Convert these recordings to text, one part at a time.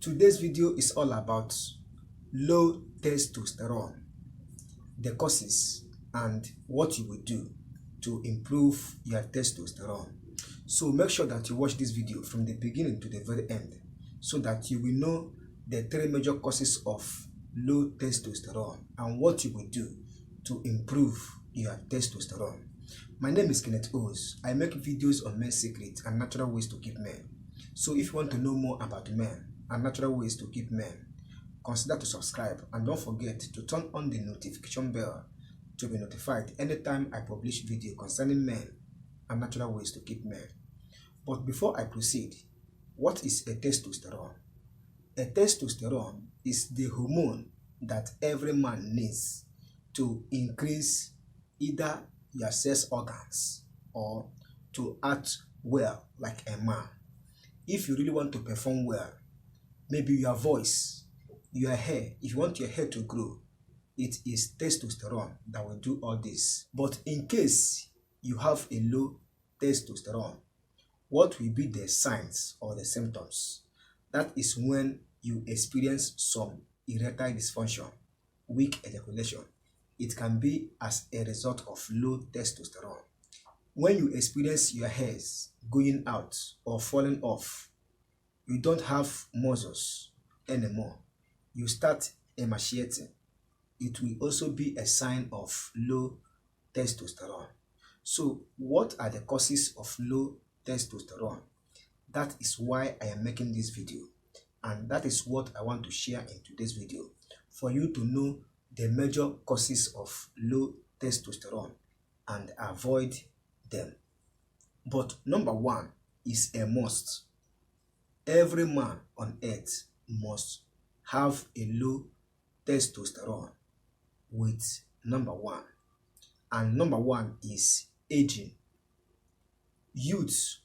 Today's video is all about low testosterone, the causes, and what you will do to improve your testosterone. So make sure that you watch this video from the beginning to the very end so that you will know the three major causes of low testosterone and what you will do to improve your testosterone. My name is Kenneth Os. I make videos on men's secrets and natural ways to keep men. So if you want to know more about men and natural ways to keep men, consider to subscribe and don't forget to turn on the notification bell to be notified anytime I publish video concerning men and natural ways to keep men. But before I proceed, what is a testosterone? A testosterone is the hormone that every man needs to increase either your sex organs or to act well like a man. If you really want to perform well, maybe your voice, your hair, if you want your hair to grow, it is testosterone that will do all this. But in case you have a low testosterone, what will be the signs or the symptoms? That is when you experience some erectile dysfunction, weak ejaculation. It can be as a result of low testosterone. When you experience your hairs going out or falling off, you don't have muscles anymore, you start emaciating, it will also be a sign of low testosterone. So what are the causes of low testosterone? That is why I am making this video, and that is what I want to share in today's video, for you to know the major causes of low testosterone and avoid them. But number one is a must. Every man on earth must have a low testosterone with number one. And number one is aging. Youths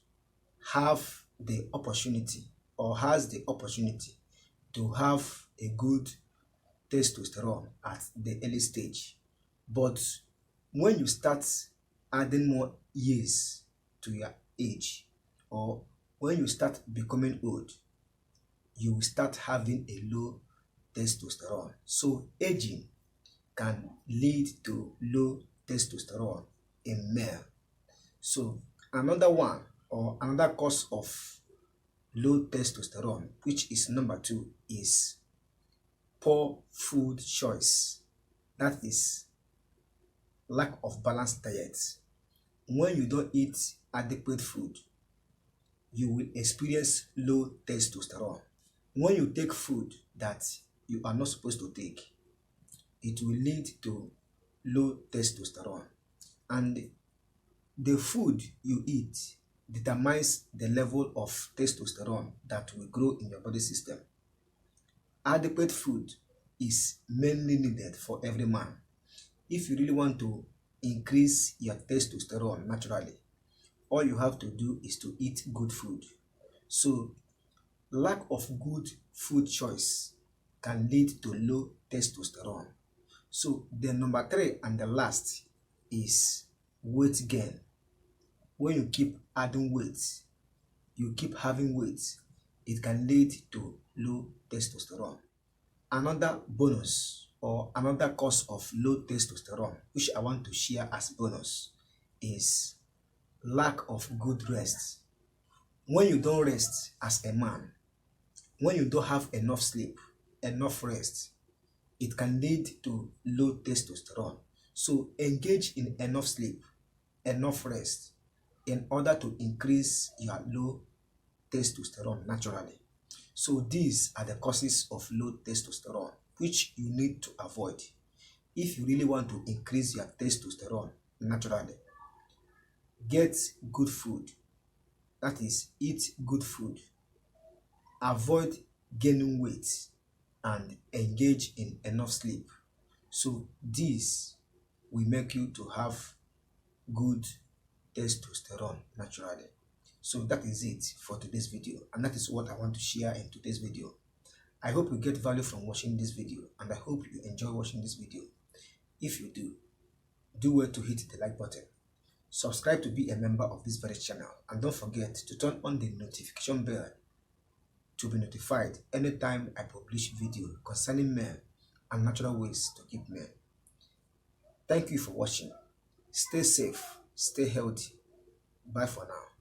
have the opportunity or has the opportunity to have a good testosterone at the early stage. But when you start adding more years to your age, or when you start becoming old, you will start having a low testosterone. So aging can lead to low testosterone in male. So another one or another cause of low testosterone, which is number two, is poor food choice. That is lack of balanced diet. When you don't eat adequate food, you will experience low testosterone. When you take food that you are not supposed to take, it will lead to low testosterone. And the food you eat determines the level of testosterone that will grow in your body system. Adequate food is mainly needed for every man. If you really want to increase your testosterone naturally, all you have to do is to eat good food. So lack of good food choice can lead to low testosterone. So the number three and the last is weight gain. When you keep adding weight, you keep having weight, it can lead to low testosterone. Another bonus or another cause of low testosterone, which I want to share as bonus, is lack of good rest. When you don't rest as a man, when you don't have enough sleep, enough rest, it can lead to low testosterone. So engage in enough sleep, enough rest, in order to increase your low testosterone naturally. So these are the causes of low testosterone, which you need to avoid if you really want to increase your testosterone naturally. Get good food. That is, eat good food. Avoid gaining weight and engage in enough sleep. So this will make you to have good testosterone naturally. So that is it for today's video, and that is what I want to share in today's video. I hope you get value from watching this video, and I hope you enjoy watching this video. If you do well to hit the like button, subscribe to be a member of this very channel, and don't forget to turn on the notification bell to be notified anytime I publish video concerning men and natural ways to keep men. Thank you for watching. Stay safe, stay healthy. Bye for now.